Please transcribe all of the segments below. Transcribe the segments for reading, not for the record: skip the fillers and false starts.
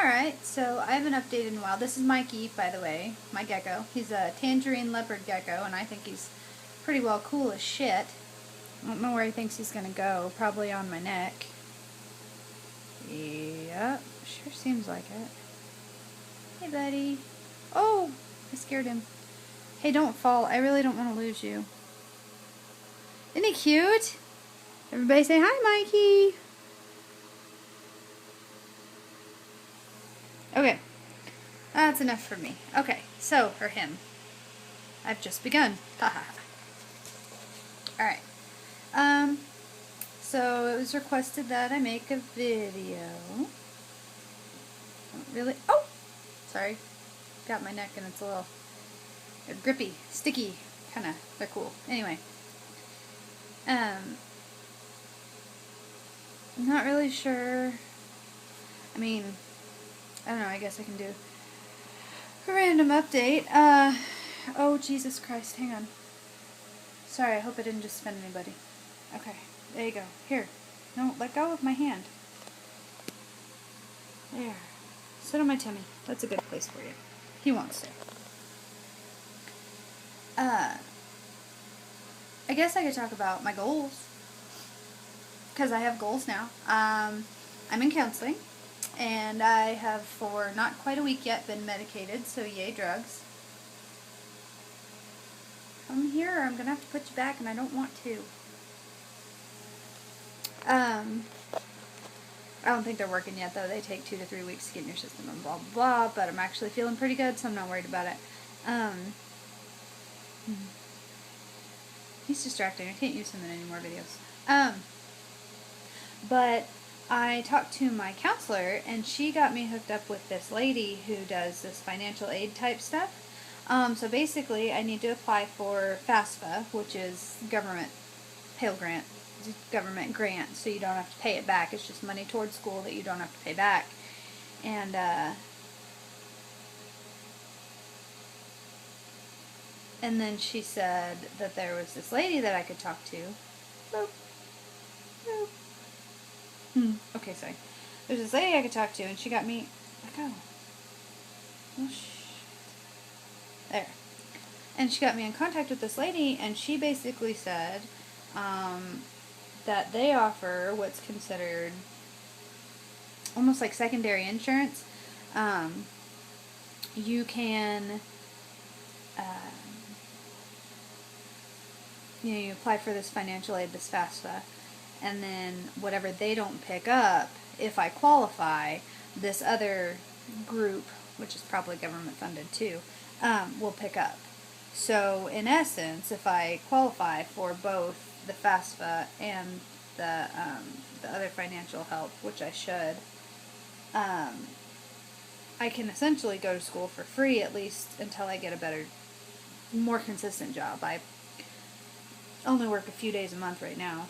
Alright, so I haven't updated in a while. This is Mikey, by the way, my gecko. He's a tangerine leopard gecko, and I think he's pretty well cool as shit. I don't know where he thinks he's going to go. Probably on my neck. Yep, sure seems like it. Hey, buddy. Oh, I scared him. Hey, don't fall. I really don't want to lose you. Isn't he cute? Everybody say hi, Mikey. Okay, that's enough for me. Okay, so for him, I've just begun. Alright, so it was requested that I make a video. Really? Oh! Sorry. Got my neck and it's a little grippy, sticky, kinda. They're cool. Anyway. I'm not really sure. I mean, I don't know, I guess I can do a random update. Oh, Jesus Christ, hang on. Sorry, I hope I didn't just offend anybody. Okay, there you go. Here. No, let go of my hand. There. Sit on my tummy. That's a good place for you. He won't stay. I guess I could talk about my goals. Because I have goals now. I'm in counseling. And I have, for not quite a week yet, been medicated, so yay drugs. Come here, or I'm going to have to put you back, and I don't want to. I don't think they're working yet, though. They take 2 to 3 weeks to get in your system and blah, blah, blah, but I'm actually feeling pretty good, so I'm not worried about it. He's distracting. I can't use him in any more videos. But I talked to my counselor, and she got me hooked up with this lady who does this financial aid type stuff. So basically, I need to apply for FAFSA, which is government Pell Grant, government grant, so you don't have to pay it back. It's just money towards school that you don't have to pay back. And then she said that there was this lady that I could talk to. Boop. Boop. Okay, sorry. There's this lady I could talk to, and she got me... Let go. Oh, shit. There. And she got me in contact with this lady, and she basically said that they offer what's considered almost like secondary insurance. You can... you apply for this financial aid, this FAFSA, and then whatever they don't pick up, if I qualify, this other group, which is probably government funded too, will pick up. So in essence, if I qualify for both the FAFSA and the other financial help, which I should, I can essentially go to school for free, at least until I get a better, more consistent job. I only work a few days a month right now.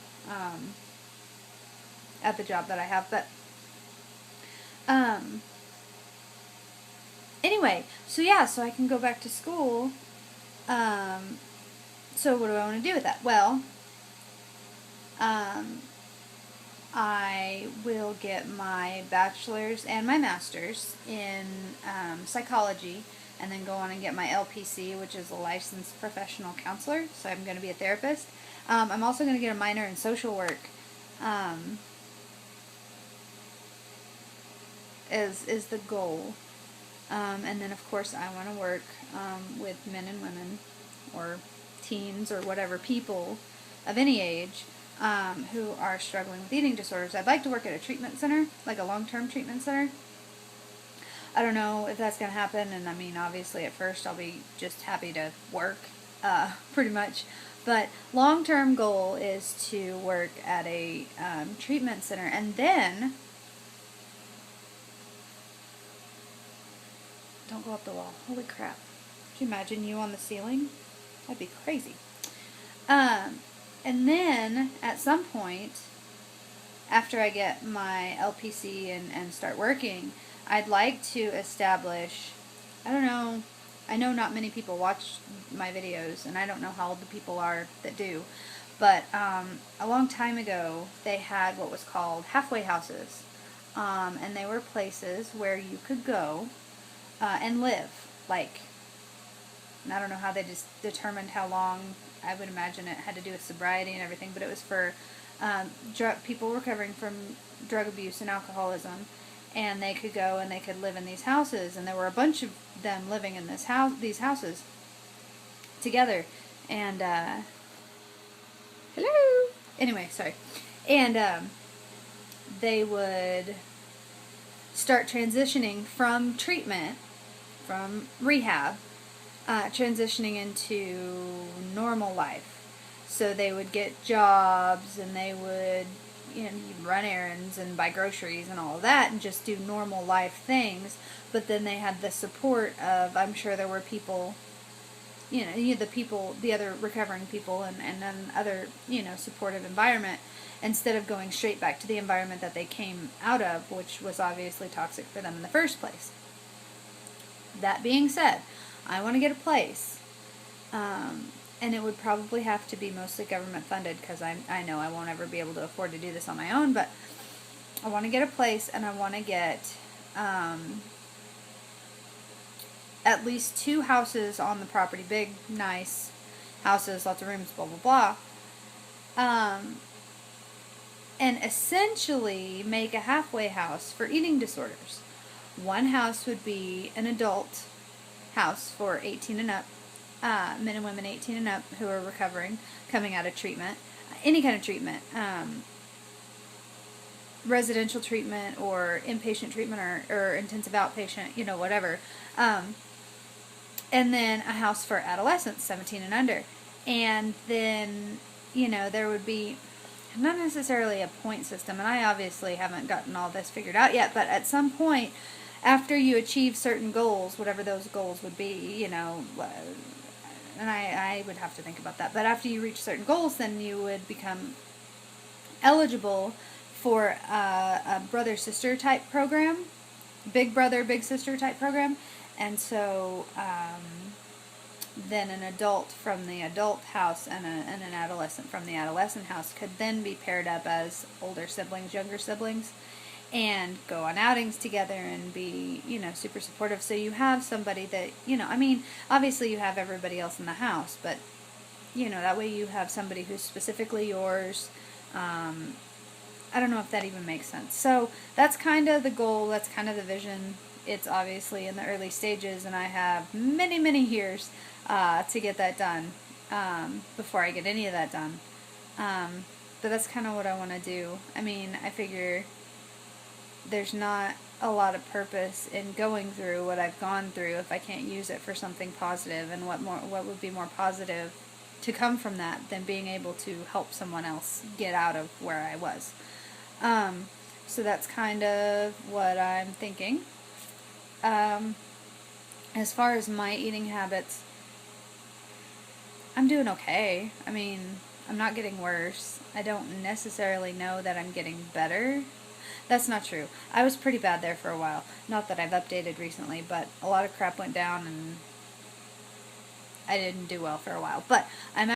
At the job that I have, but anyway, so yeah, so I can go back to school. So what do I want to do with that? Well, I will get my bachelor's and my master's in psychology, and then go on and get my LPC, which is a licensed professional counselor, so I'm going to be a therapist. I'm also going to get a minor in social work. Is the goal. And then, of course, I want to work with men and women, or teens, or whatever, people of any age who are struggling with eating disorders. I'd like to work at a treatment center, like a long-term treatment center. I don't know if that's going to happen, and I mean, obviously, at first, I'll be just happy to work, pretty much. But long-term goal is to work at a treatment center, and then... Don't go up the wall. Holy crap. Could you imagine you on the ceiling? That'd be crazy. And then, at some point, after I get my LPC and start working, I'd like to establish, I don't know, I know not many people watch my videos, and I don't know how old the people are that do, but a long time ago, they had what was called halfway houses. and they were places where you could go and live. Like, and I don't know how they just determined how long. I would imagine it had to do with sobriety and everything, but it was for people recovering from drug abuse and alcoholism, and they could go and they could live in these houses, and there were a bunch of them living in these houses together, and hello. Anyway, sorry, and they would start transitioning from treatment, from rehab, transitioning into normal life. So they would get jobs, and they would, run errands and buy groceries and all of that, and just do normal life things. But then they had the support of, I'm sure there were people, the other recovering people, and then other, supportive environment, instead of going straight back to the environment that they came out of, which was obviously toxic for them in the first place. That being said, I want to get a place, and it would probably have to be mostly government funded, because I know I won't ever be able to afford to do this on my own, but I want to get a place, and I want to get at least 2 houses on the property, big, nice houses, lots of rooms, blah, blah, blah, and essentially make a halfway house for eating disorders. One house would be an adult house for 18 and up, men and women 18 and up who are recovering, coming out of treatment, any kind of treatment, residential treatment or inpatient treatment or intensive outpatient, whatever. And then a house for adolescents, 17 and under. And then, there would be not necessarily a point system, and I obviously haven't gotten all this figured out yet, but at some point, after you achieve certain goals, whatever those goals would be, and I would have to think about that, but after you reach certain goals, then you would become eligible for a brother-sister type program, big brother, big sister type program, and so then an adult from the adult house and an adolescent from the adolescent house could then be paired up as older siblings, younger siblings, and go on outings together and be, super supportive. So you have somebody that, obviously you have everybody else in the house, but, that way you have somebody who's specifically yours. I don't know if that even makes sense. So that's kind of the goal. That's kind of the vision. It's obviously in the early stages, and I have many, many years to get that done before I get any of that done. But that's kind of what I want to do. I figure there's not a lot of purpose in going through what I've gone through if I can't use it for something positive, and what would be more positive to come from that than being able to help someone else get out of where I was. So that's kind of what I'm thinking. As far as my eating habits, I'm doing okay. I'm not getting worse. I don't necessarily know that I'm getting better. That's not true. I was pretty bad there for a while. Not that I've updated recently, but a lot of crap went down and I didn't do well for a while. But I'm